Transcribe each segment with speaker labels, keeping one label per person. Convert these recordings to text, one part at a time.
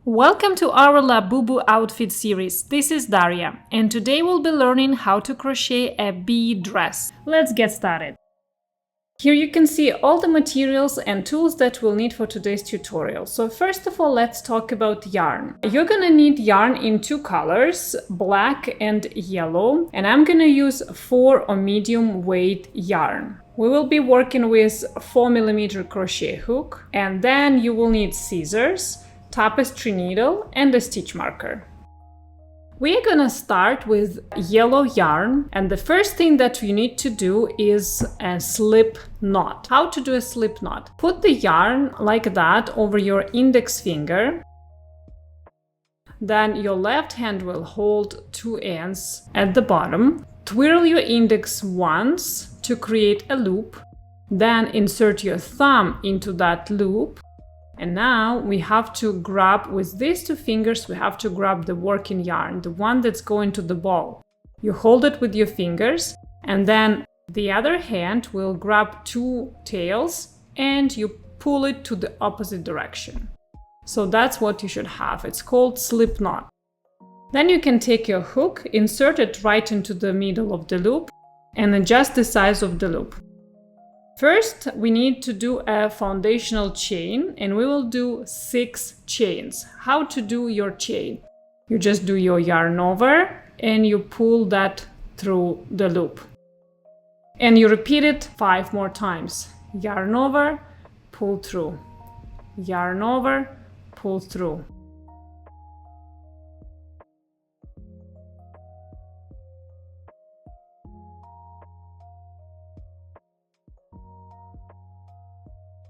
Speaker 1: Welcome to our Labubu outfit series. This is Daria, and today we'll be learning how to crochet a bee dress. Let's get started. Here you can see all the materials and tools that we'll need for today's tutorial. So first of all, let's talk about yarn. You're gonna need yarn in two colors, black and yellow, and I'm gonna use 4 or medium weight yarn. We will be working with 4mm crochet hook, and then you will need scissors, tapestry needle and a stitch marker. We are gonna start with yellow yarn, and the first thing that you need to do is a slip knot. How to do a slip knot? Put the yarn like that over your index finger. Then your left hand will hold 2 ends at the bottom. Twirl your index once to create a loop. Then insert your thumb into that loop. And now we have to grab, with these 2 fingers, we have to grab the working yarn, the one that's going to the ball. You hold it with your fingers, and then the other hand will grab 2 tails and you pull it to the opposite direction. So that's what you should have. It's called slip knot. Then you can take your hook, insert it right into the middle of the loop, and adjust the size of the loop. First, we need to do a foundational chain, and we will do 6 chains. How to do your chain? You just do your yarn over and you pull that through the loop. And you repeat it 5 more times. Yarn over, pull through. Yarn over, pull through.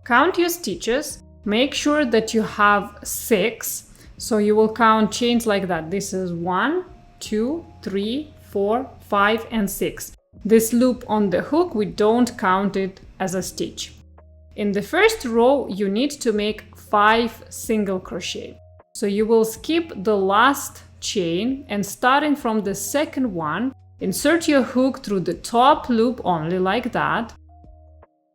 Speaker 1: Count your stitches, make sure that you have 6, so you will count chains like that. This is 1, 2, 3, 4, 5 and 6. This loop on the hook, we don't count it as a stitch. In the first row, you need to make 5 single crochet. So you will skip the last chain, and starting from the second one, insert your hook through the top loop only like that.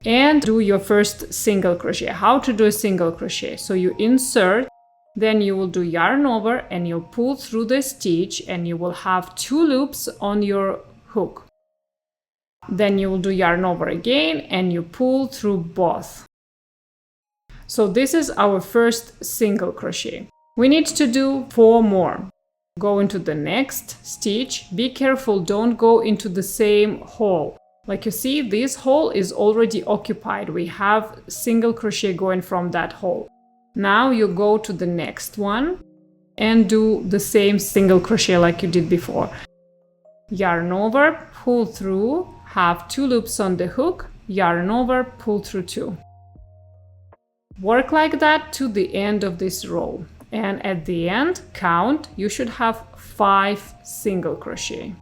Speaker 1: And do your first single crochet. How to do a single crochet? So you insert, then you will do yarn over and you'll pull through the stitch, and you will have 2 loops on your hook. Then you will do yarn over again and you pull through both. So this is our first single crochet. We need to do 4 more. Go into the next stitch. Be careful, don't go into the same hole. Like you see, this hole is already occupied. We have single crochet going from that hole. Now you go to the next one and do the same single crochet like you did before. Yarn over, pull through, have 2 loops on the hook, yarn over, pull through 2. Work like that to the end of this row. And at the end, count, you should have 5 single crochet.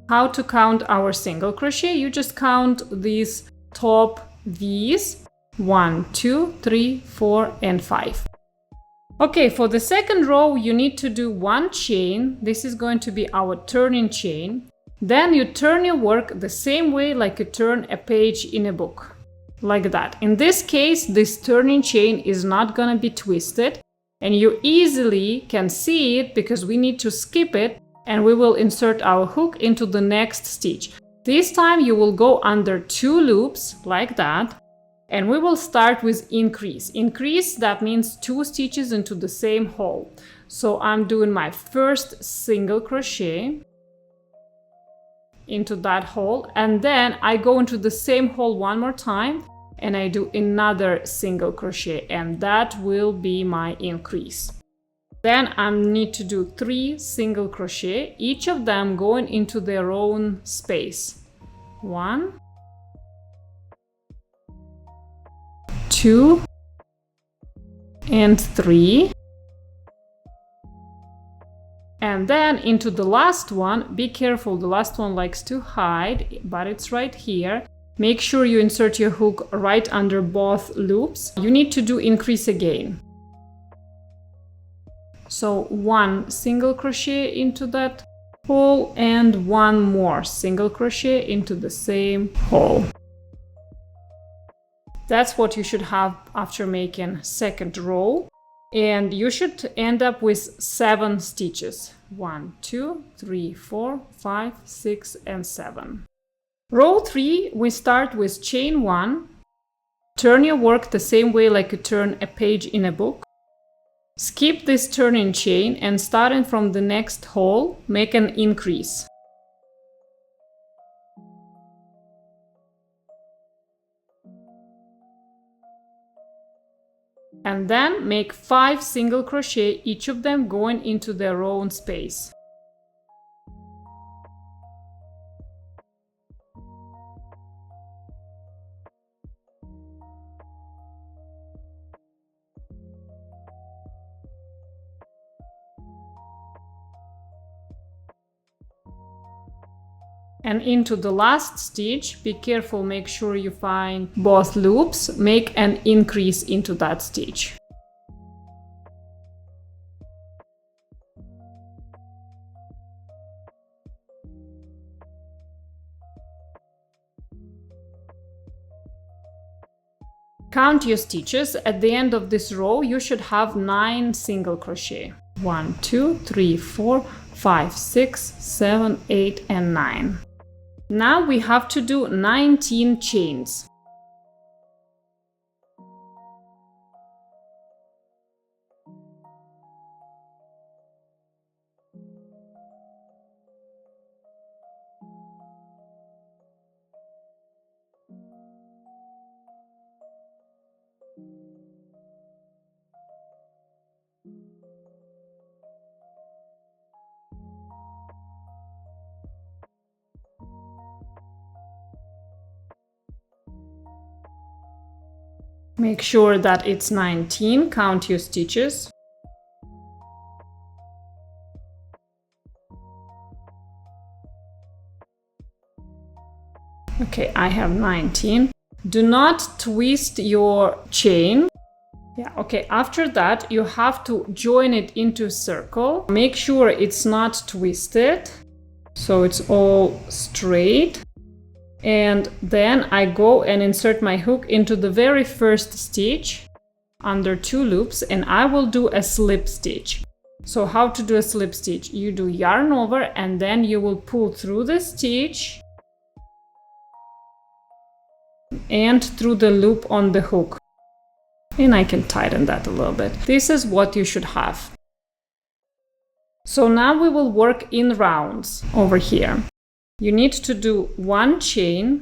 Speaker 1: How to count our single crochet? You just count these top V's, 1, 2, 3, 4 and 5. Okay, for the second row you need to do 1 chain. This is going to be our turning chain. Then you turn your work the same way like you turn a page in a book, like that. In this case, this turning chain is not gonna be twisted, and you easily can see it because we need to skip it, and we will insert our hook into the next stitch. This time you will go under 2 loops like that, and we will start with increase. Increase, that means 2 stitches into the same hole. So I'm doing my first single crochet into that hole, and then I go into the same hole 1 more time and I do another single crochet, and that will be my increase. Then I need to do 3 single crochet, each of them going into their own space. 1, 2, and 3. And then into the last one, be careful, the last one likes to hide, but it's right here. Make sure you insert your hook right under both loops. You need to do increase again. So 1 single crochet into that hole and 1 more single crochet into the same hole. That's what you should have after making second row. And you should end up with 7 stitches. 1, 2, 3, 4, 5, 6, and 7. Row 3, we start with chain 1. Turn your work the same way like you turn a page in a book. Skip this turning chain and starting from the next hole, make an increase. And then make 5 single crochet, each of them going into their own space. And into the last stitch, be careful, make sure you find both loops, make an increase into that stitch. Count your stitches. At the end of this row, you should have 9 single crochet. 1, 2, 3, 4, 5, 6, 7, 8, and 9. Now we have to do 19 chains. Make sure that it's 19, count your stitches. Okay, I have 19. Do not twist your chain. Yeah, okay, after that you have to join it into a circle. Make sure it's not twisted, so it's all straight. And then I go and insert my hook into the very first stitch under 2 loops, and I will do a slip stitch. So how to do a slip stitch? You do yarn over and then you will pull through the stitch and through the loop on the hook. And I can tighten that a little bit. This is what you should have. So now we will work in rounds over here. You need to do 1 chain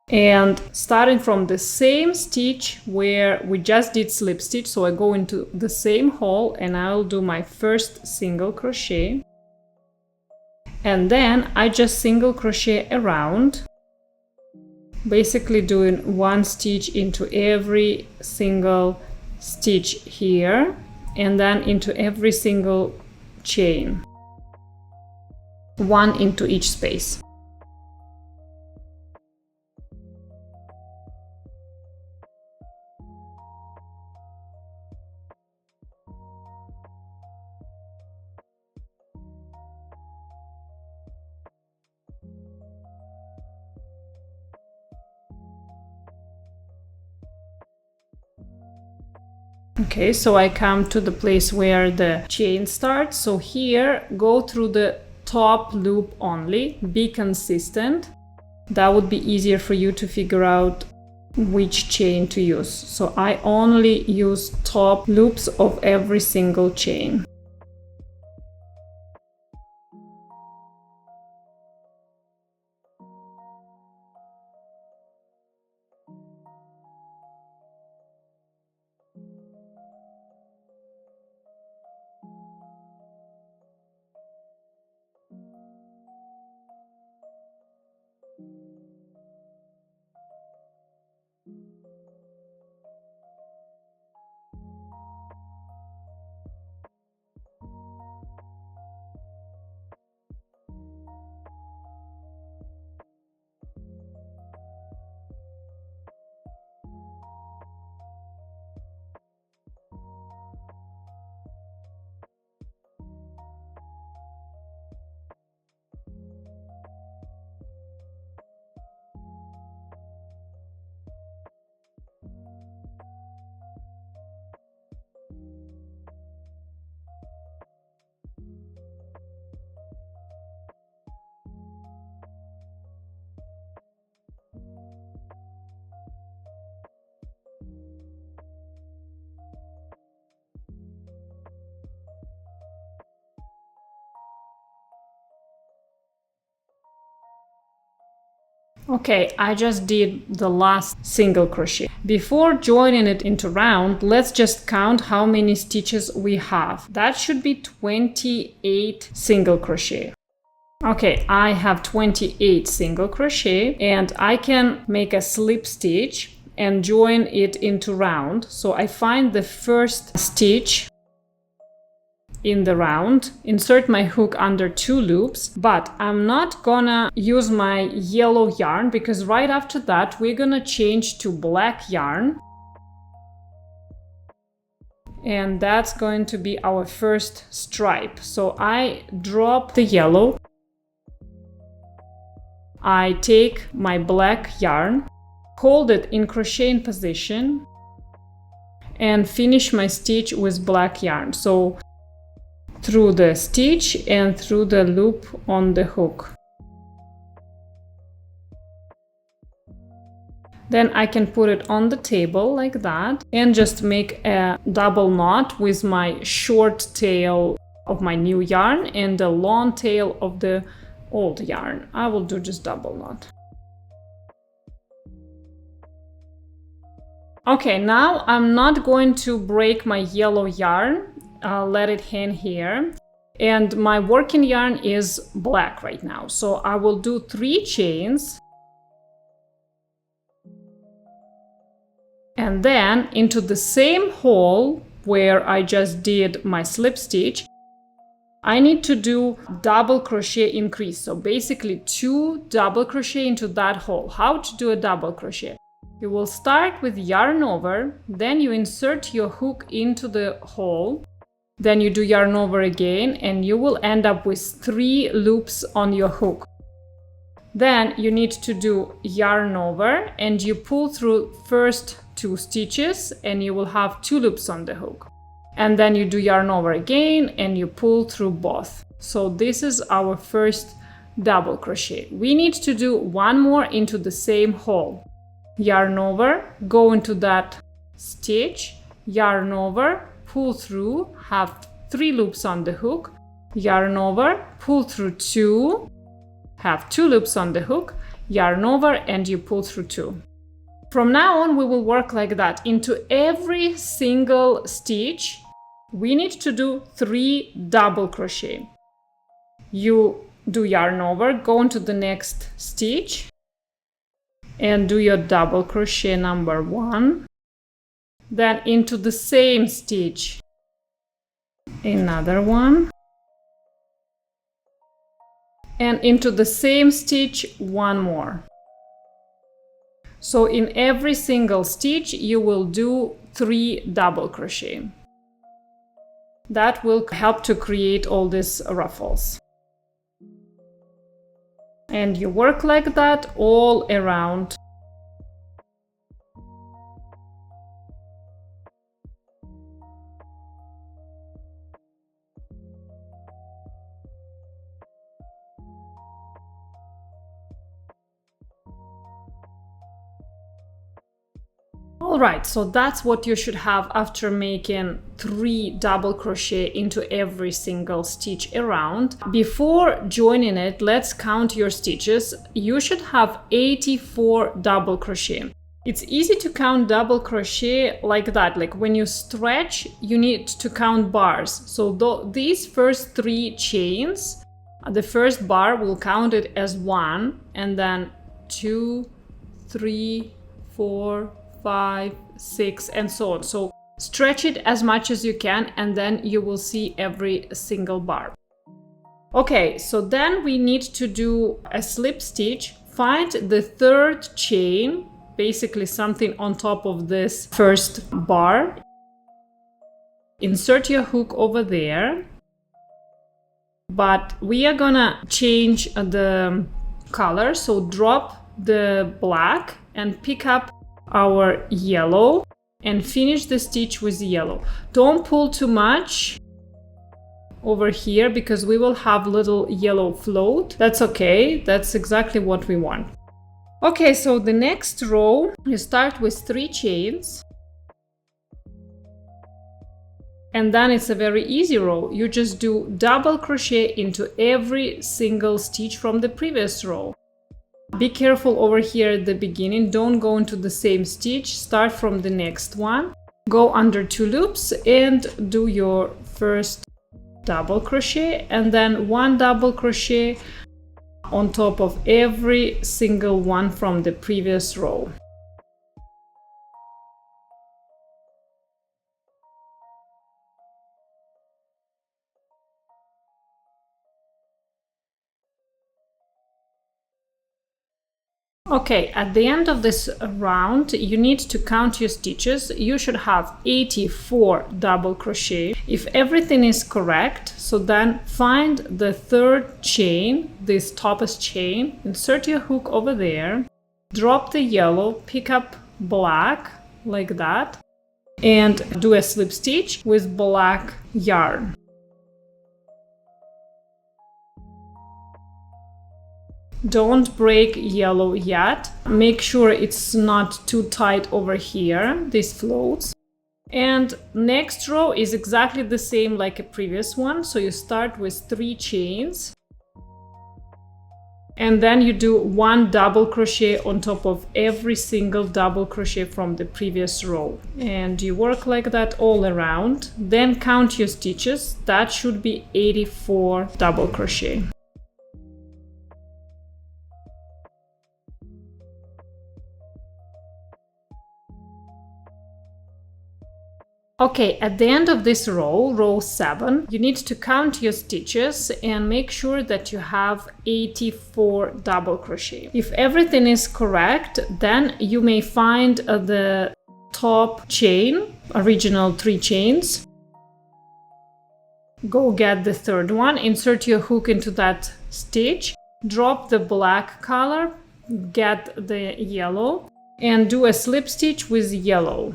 Speaker 1: and starting from the same stitch where we just did slip stitch, so I go into the same hole and I'll do my first single crochet, and then I just single crochet around, basically doing 1 stitch into every single stitch here and then into every single chain. 1 into each space. Okay, so I come to the place where the chain starts. So here, go through the top loop only, be consistent. That would be easier for you to figure out which chain to use. So I only use top loops of every single chain. Okay, I just did the last single crochet. Before joining it into round, let's just count how many stitches we have. That should be 28 single crochet. Okay, I have 28 single crochet and I can make a slip stitch and join it into round. So I find the first stitch in the round, insert my hook under 2 loops, but I'm not gonna use my yellow yarn because right after that we're gonna change to black yarn, and that's going to be our first stripe. So I drop the yellow, I take my black yarn, hold it in crocheting position and finish my stitch with black yarn. So through the stitch and through the loop on the hook. Then I can put it on the table like that and just make a double knot with my short tail of my new yarn and the long tail of the old yarn. I will do just double knot. Okay, now I'm not going to break my yellow yarn. I'll let it hang here, and my working yarn is black right now, so I will do 3 chains and then into the same hole where I just did my slip stitch I need to do double crochet increase. So basically 2 double crochet into that hole. How to do a double crochet? You will start with yarn over, then you insert your hook into the hole. Then you do yarn over again and you will end up with 3 loops on your hook. Then you need to do yarn over and you pull through first 2 stitches and you will have 2 loops on the hook. And then you do yarn over again and you pull through both. So this is our first double crochet. We need to do 1 more into the same hole. Yarn over, go into that stitch, yarn over, pull through, have 3 loops on the hook, yarn over, pull through 2, have 2 loops on the hook, yarn over, and you pull through 2. From now on, we will work like that. Into every single stitch, we need to do 3 double crochet. You do yarn over, go into the next stitch, and do your double crochet number 1. Then into the same stitch, another one, and into the same stitch 1 more. So in every single stitch you will do 3 double crochet. That will help to create all these ruffles. And you work like that all around. Alright, so that's what you should have after making 3 double crochet into every single stitch around. Before joining it, let's count your stitches. You should have 84 double crochet. It's easy to count double crochet like that, like when you stretch, you need to count bars. So these first 3 chains, the first bar will count it as 1, and then 2, 3, 4, 5, 6, and so on. So stretch it as much as you can and then you will see every single bar. Okay, so then we need to do a slip stitch. Find the 3rd chain, basically something on top of this first bar. Insert your hook over there. But we are gonna change the color, so drop the black and pick up our yellow and finish the stitch with yellow. Don't pull too much over here because we will have little yellow float. That's okay, that's exactly what we want. Okay, so the next row you start with 3 chains and then it's a very easy row. You just do double crochet into every single stitch from the previous row. Be careful over here at the beginning. Don't go into the same stitch. Start from the next one. Go under 2 loops and do your first double crochet, and then 1 double crochet on top of every single one from the previous row. Okay, at the end of this round, you need to count your stitches. You should have 84 double crochet. If everything is correct, so then find the 3rd chain, this topest chain, insert your hook over there, drop the yellow, pick up black like that, and do a slip stitch with black yarn. Don't break yellow yet. Make sure it's not too tight over here. This floats. And next row is exactly the same like a previous one. So you start with 3 chains. And then you do 1 double crochet on top of every single double crochet from the previous row. And you work like that all around. Then count your stitches. That should be 84 double crochet. Okay, at the end of this row, row 7, you need to count your stitches and make sure that you have 84 double crochet. If everything is correct, then you may find the top chain, original 3 chains. Go get the 3rd one, insert your hook into that stitch, drop the black color, get the yellow, and do a slip stitch with yellow.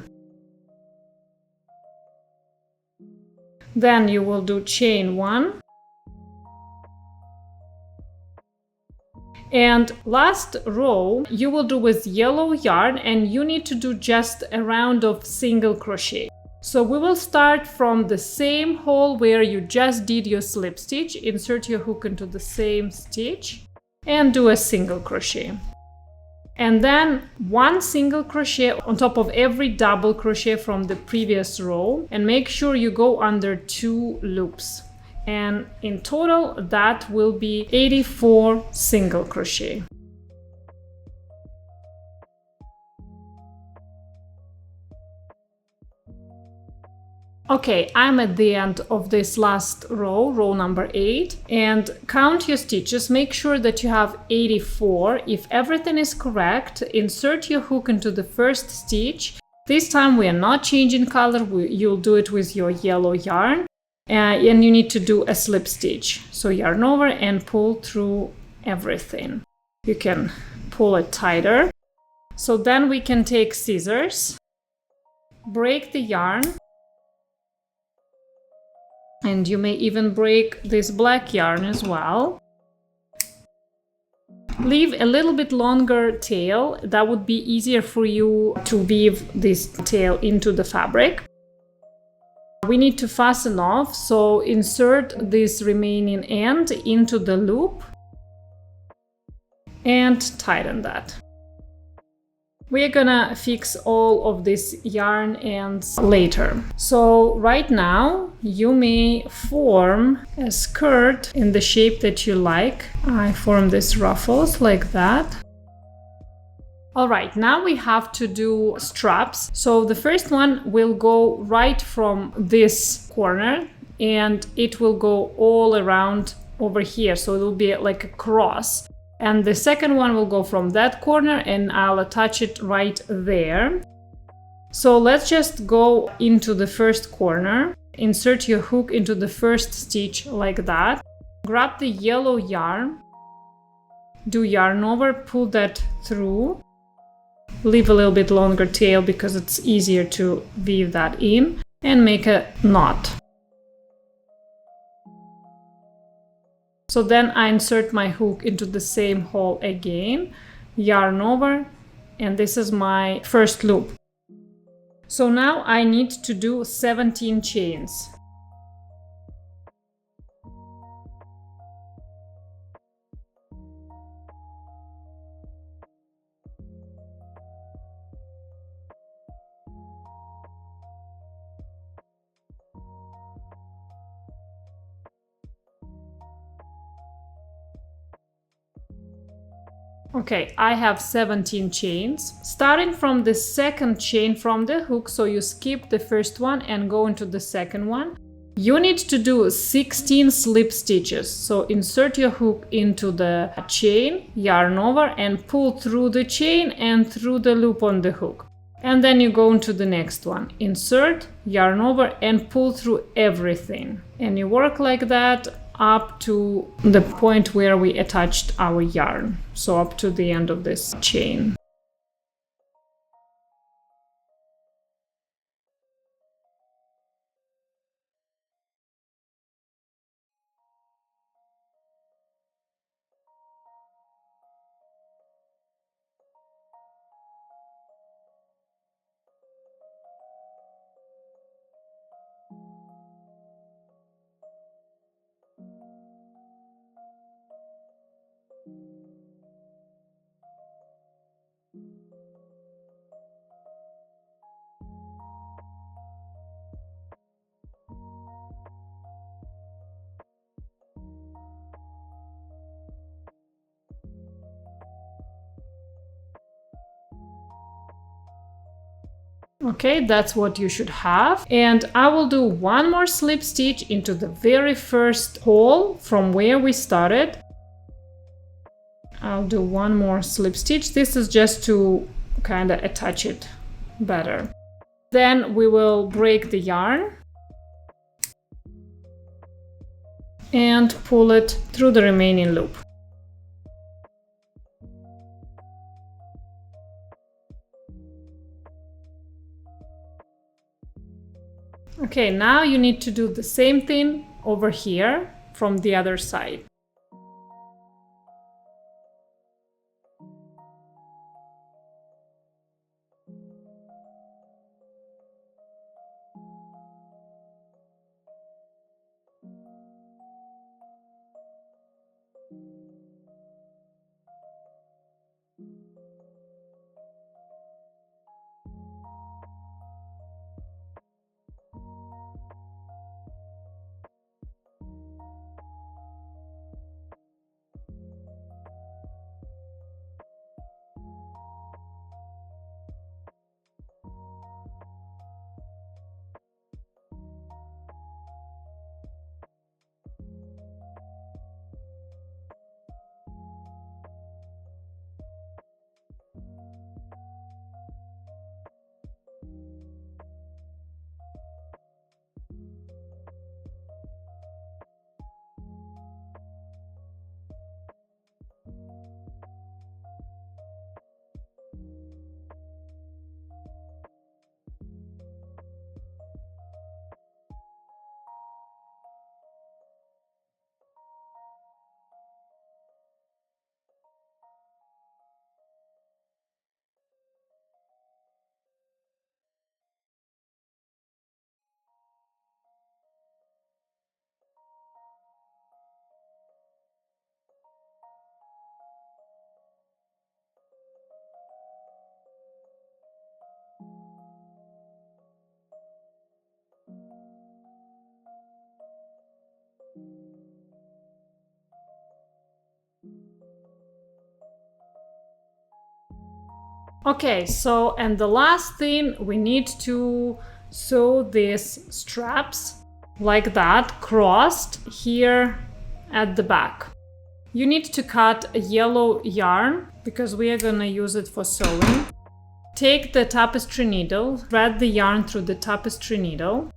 Speaker 1: Then you will do chain 1. And last row you will do with yellow yarn, and you need to do just a round of single crochet. So we will start from the same hole where you just did your slip stitch, insert your hook into the same stitch and do a single crochet. And then 1 single crochet on top of every double crochet from the previous row, and make sure you go under 2 loops. And in total that will be 84 single crochet. Okay, I'm at the end of this last row, row number 8, and count your stitches. Make sure that you have 84. If everything is correct, insert your hook into the first stitch. This time we are not changing color, you'll do it with your yellow yarn, and you need to do a slip stitch. So yarn over and pull through everything. You can pull it tighter. So then we can take scissors, break the yarn, and you may even break this black yarn as well. Leave a little bit longer tail. That would be easier for you to weave this tail into the fabric. We need to fasten off, so insert this remaining end into the loop and tighten that. We're gonna fix all of this yarn ends later. So right now you may form a skirt in the shape that you like. I form these ruffles like that. All right, now we have to do straps. So the first one will go right from this corner and it will go all around over here. So it will be like a cross. And the second one will go from that corner and I'll attach it right there. So let's just go into the first corner, insert your hook into the first stitch like that, grab the yellow yarn, do yarn over, pull that through, leave a little bit longer tail because it's easier to weave that in, and make a knot. So then I insert my hook into the same hole again, yarn over, and this is my first loop. So now I need to do 17 chains. Okay, I have 17 chains. Starting from the second chain from the hook, so you skip the first one and go into the second one. You need to do 16 slip stitches. So insert your hook into the chain, yarn over, and pull through the chain and through the loop on the hook. And then you go into the next one. Insert, yarn over, and pull through everything. And you work like that up to the point where we attached our yarn. So up to the end of this chain. Okay, that's what you should have. And I will do one more slip stitch into the very first hole from where we started. I'll do one more slip stitch. This is just to kind of attach it better. Then we will break the yarn and pull it through the remaining loop. Okay, now you need to do the same thing over here from the other side. Okay, so and the last thing, we need to sew these straps like that, crossed here at the back. You need to cut a yellow yarn because we are gonna use it for sewing. Take the tapestry needle, thread the yarn through the tapestry needle.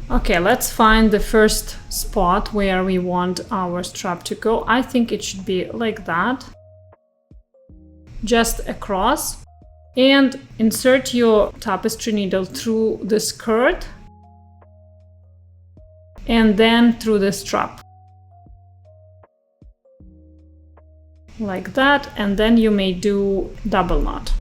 Speaker 1: Okay, let's find the first spot where we want our strap to go. I think it should be like that. Just across, and insert your tapestry needle through the skirt and then through the strap like that, and then you may do double knot.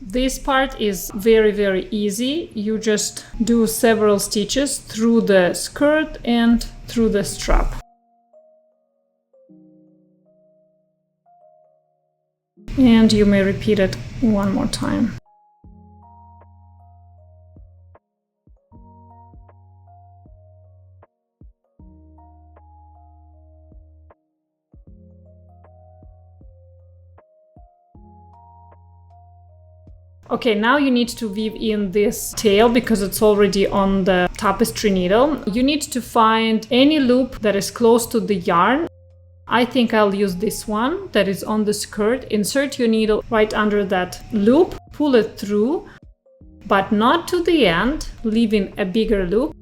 Speaker 1: This part is very easy. You just do several stitches through the skirt and through the strap. And you may repeat it one more time. Okay, now you need to weave in this tail because it's already on the tapestry needle. You need to find any loop that is close to the yarn. I think I'll use this one that is on the skirt. Insert your needle right under that loop, pull it through, but not to the end, leaving a bigger loop.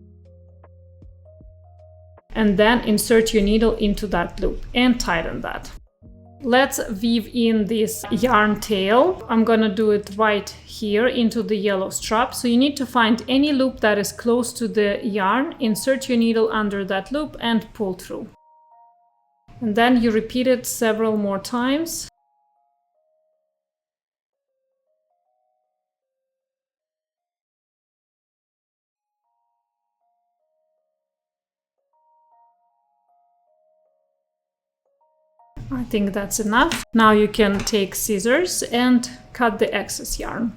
Speaker 1: And then insert your needle into that loop and tighten that. Let's weave in this yarn tail. I'm gonna do it right here into the yellow strap. So you need to find any loop that is close to the yarn, insert your needle under that loop and pull through. And then you repeat it several more times. I think that's enough. Now you can take scissors and cut the excess yarn.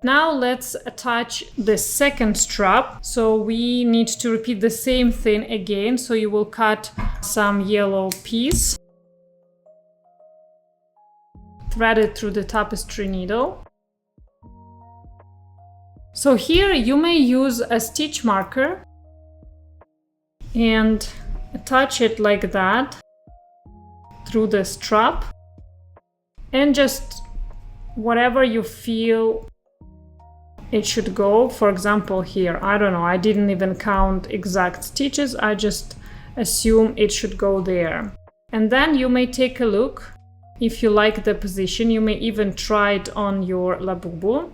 Speaker 1: Now let's attach the second strap. So we need to repeat the same thing again. So you will cut some yellow piece, thread it through the tapestry needle. So here you may use a stitch marker and attach it like that through the strap, and just whatever you feel it should go. For example, here, I don't know, I didn't even count exact stitches, I just assume it should go there. And then you may take a look if you like the position. You may even try it on your Labubu.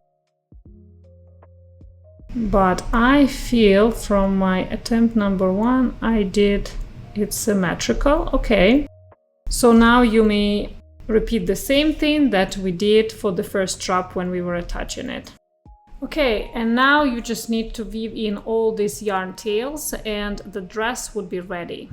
Speaker 1: But I feel from my attempt number 1, I did it symmetrical. Okay. So now you may repeat the same thing that we did for the first strap when we were attaching it. Okay, and now you just need to weave in all these yarn tails and the dress would be ready.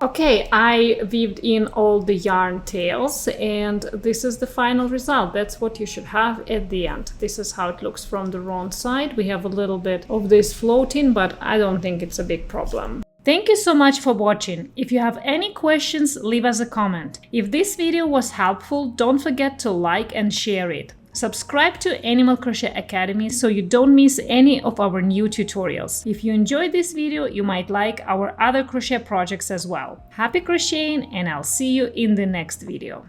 Speaker 1: Okay, I weaved in all the yarn tails and this is the final result. That's what you should have at the end. This is how it looks from the wrong side. We have a little bit of this floating, but I don't think it's a big problem. Thank you so much for watching. If you have any questions, leave us a comment. If this video was helpful, don't forget to like and share it. Subscribe to Animal Crochet Academy so you don't miss any of our new tutorials. If you enjoyed this video, you might like our other crochet projects as well. Happy crocheting, and I'll see you in the next video.